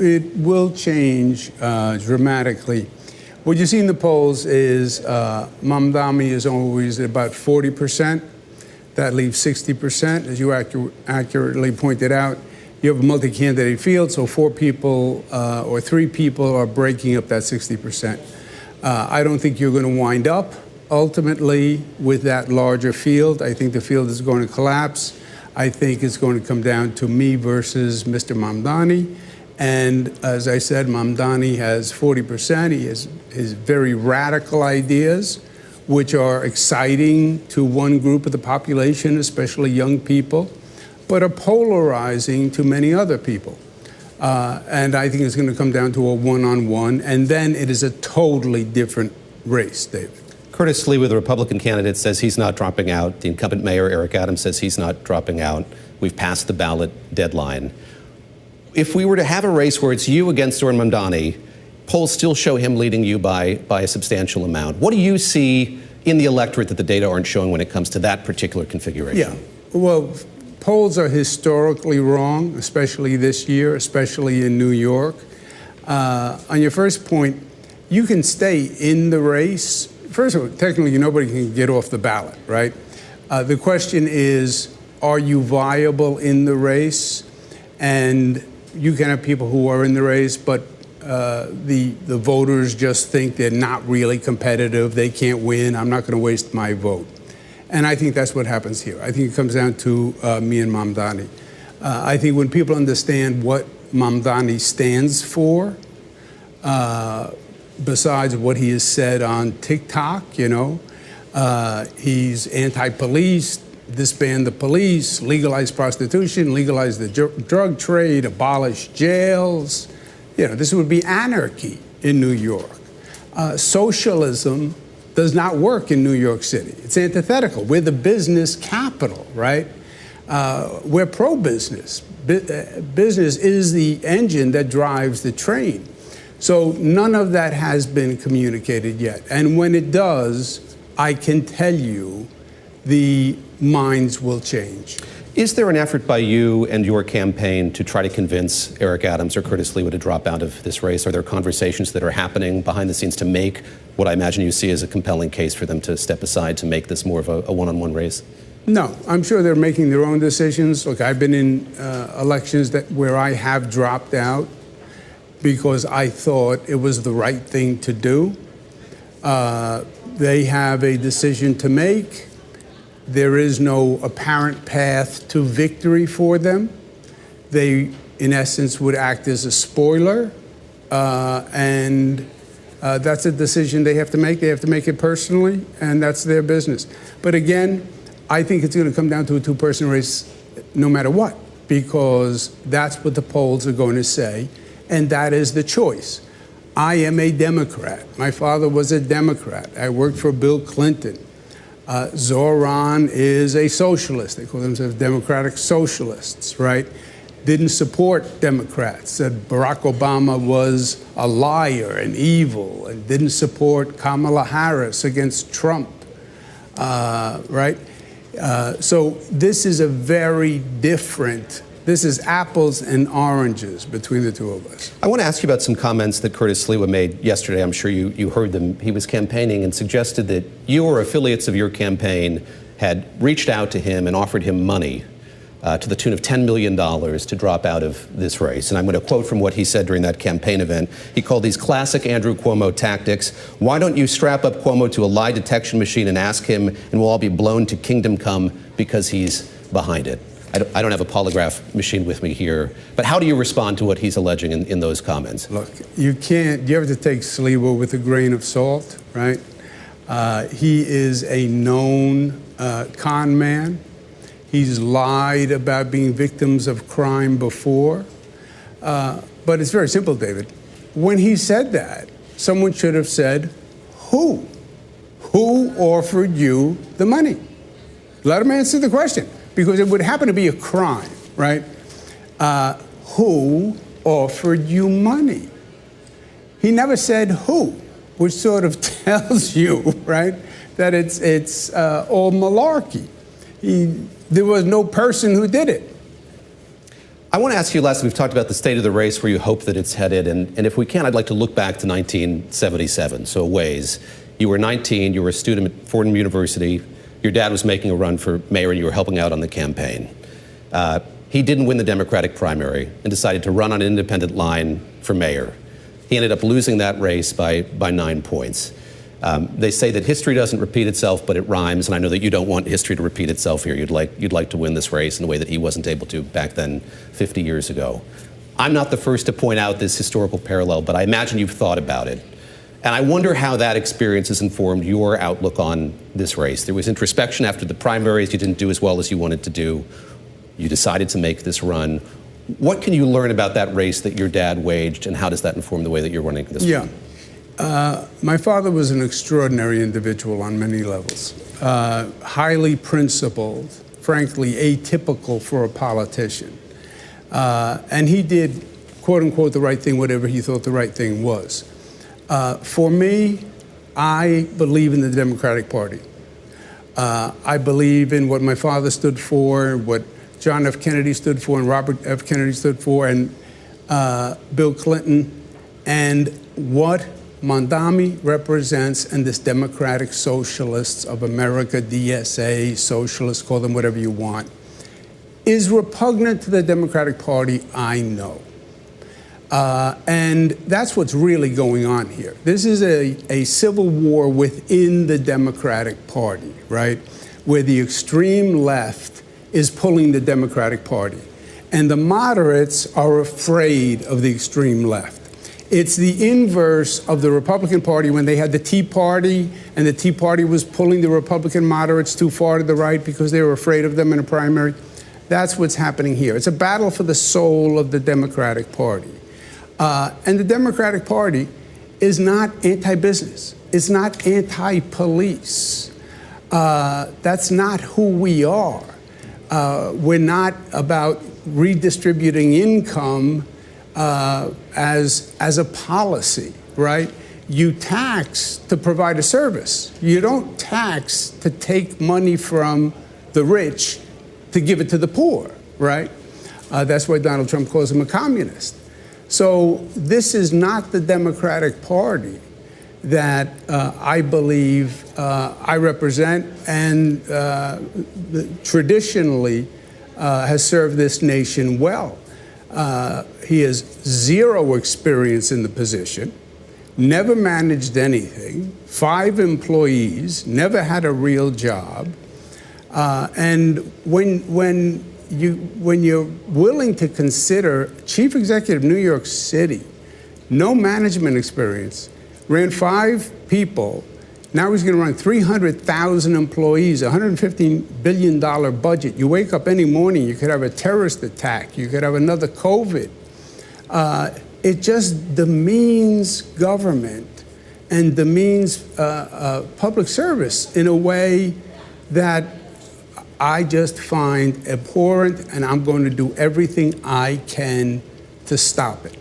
It will change dramatically. What you see in the polls is Mamdani is always at about 40%. That leaves 60%. As you accurately pointed out, you have a multi-candidate field, so 4 people or 3 people are breaking up that 60%. I don't think you're going to wind up ultimately with that larger field. I think the field is going to collapse. I think it's going to come down to me versus Mr. Mamdani. And as I said, Mamdani has 40%. He has his very radical ideas, which are exciting to one group of the population, especially young people, but are polarizing to many other people. And I think it's going to come down to a one-on-one, and then it is a totally different race, David. Curtis Sliwa, the Republican candidate, says he's not dropping out. The incumbent mayor, Eric Adams, says he's not dropping out. We've passed the ballot deadline. If we were to have a race where it's you against Zohran Mamdani, polls still show him leading you by a substantial amount. What do you see in the electorate that the data aren't showing when it comes to that particular configuration? Yeah, well, polls are historically wrong, especially this year, especially in New York. On your first point, you can stay in the race. First of all, technically, nobody can get off the ballot, right? The question is, are you viable in the race? And you can have people who are in the race, but the voters just think they're not really competitive. They can't win. I'm not going to waste my vote. And I think that's what happens here. I think it comes down to me and Mamdani. I think when people understand what Mamdani stands for, besides what he has said on TikTok, he's anti-police, disband the police, legalize prostitution, legalize the drug trade, abolish jails. This would be anarchy in New York. Socialism does not work in New York City. It's antithetical. We're the business capital, right? We're pro-business. Business is the engine that drives the train. So none of that has been communicated yet. And when it does, I can tell you the minds will change. Is there an effort by you and your campaign to try to convince Eric Adams or Curtis Sliwa to drop out of this race? Are there conversations that are happening behind the scenes to make what I imagine you see as a compelling case for them to step aside to make this more of a one-on-one race? No, I'm sure they're making their own decisions. Look, I've been in elections where I have dropped out because I thought it was the right thing to do. They have a decision to make. There is no apparent path to victory for them. They, in essence, would act as a spoiler, and that's a decision they have to make. They have to make it personally, and that's their business. But again, I think it's going to come down to a two-person race no matter what, because that's what the polls are going to say, and that is the choice. I am a Democrat. My father was a Democrat. I worked for Bill Clinton. Zohran is a socialist. They call themselves democratic socialists, right? Didn't support Democrats. Said Barack Obama was a liar and evil, and didn't support Kamala Harris against Trump, right? So this is a very different, this is apples and oranges between the two of us. I want to ask you about some comments that Curtis Sliwa made yesterday. I'm sure you heard them. He was campaigning and suggested that you or affiliates of your campaign had reached out to him and offered him money to the tune of $10 million to drop out of this race. And I'm going to quote from what he said during that campaign event. He called these classic Andrew Cuomo tactics. Why don't you strap up Cuomo to a lie detection machine and ask him, and we'll all be blown to kingdom come because he's behind it. I don't have a polygraph machine with me here, but how do you respond to what he's alleging in those comments? Look, you have to take Sliwa with a grain of salt, right? He is a known con man. He's lied about being victims of crime before. But it's very simple, David. When he said that, someone should have said, who? Who offered you the money? Let him answer the question, because it would happen to be a crime, right? Who offered you money? He never said who, which sort of tells you, right, that it's all malarkey. There was no person who did it. I want to ask you last, we've talked about the state of the race, where you hope that it's headed, and if we can, I'd like to look back to 1977, so a ways. You were 19, you were a student at Fordham University, your dad was making a run for mayor and you were helping out on the campaign. He didn't win the Democratic primary and decided to run on an independent line for mayor. He ended up losing that race by 9 points. They say that history doesn't repeat itself, but it rhymes, and I know that you don't want history to repeat itself here. You'd like to win this race in a way that he wasn't able to back then 50 years ago. I'm not the first to point out this historical parallel, but I imagine you've thought about it. And I wonder how that experience has informed your outlook on this race. There was introspection after the primaries. You didn't do as well as you wanted to do. You decided to make this run. What can you learn about that race that your dad waged, and how does that inform the way that you're running this one? My father was an extraordinary individual on many levels. Highly principled, frankly atypical for a politician. And he did, quote unquote, the right thing, whatever he thought the right thing was. For me, I believe in the Democratic Party. I believe in what my father stood for, what John F. Kennedy stood for, and Robert F. Kennedy stood for, and Bill Clinton, and what Mamdani represents, and this Democratic Socialists of America, DSA, socialists, call them whatever you want, is repugnant to the Democratic Party, I know. And that's what's really going on here. This is a civil war within the Democratic Party, right? Where the extreme left is pulling the Democratic Party. And the moderates are afraid of the extreme left. It's the inverse of the Republican Party when they had the Tea Party, and the Tea Party was pulling the Republican moderates too far to the right because they were afraid of them in a primary. That's what's happening here. It's a battle for the soul of the Democratic Party. And the Democratic Party is not anti-business. It's not anti-police. That's not who we are. We're not about redistributing income as a policy, right? You tax to provide a service. You don't tax to take money from the rich to give it to the poor, right? That's why Donald Trump calls him a communist. So this is not the Democratic Party that I believe I represent, and traditionally has served this nation well. He has zero experience in the position, never managed anything, 5 employees, never had a real job. And when you're willing to consider chief executive of New York City, no management experience, ran 5 people, now he's going to run 300,000 employees, $115 billion budget. You wake up any morning, you could have a terrorist attack, you could have another COVID. It just demeans government and demeans public service in a way that I just find abhorrent, and I'm going to do everything I can to stop it.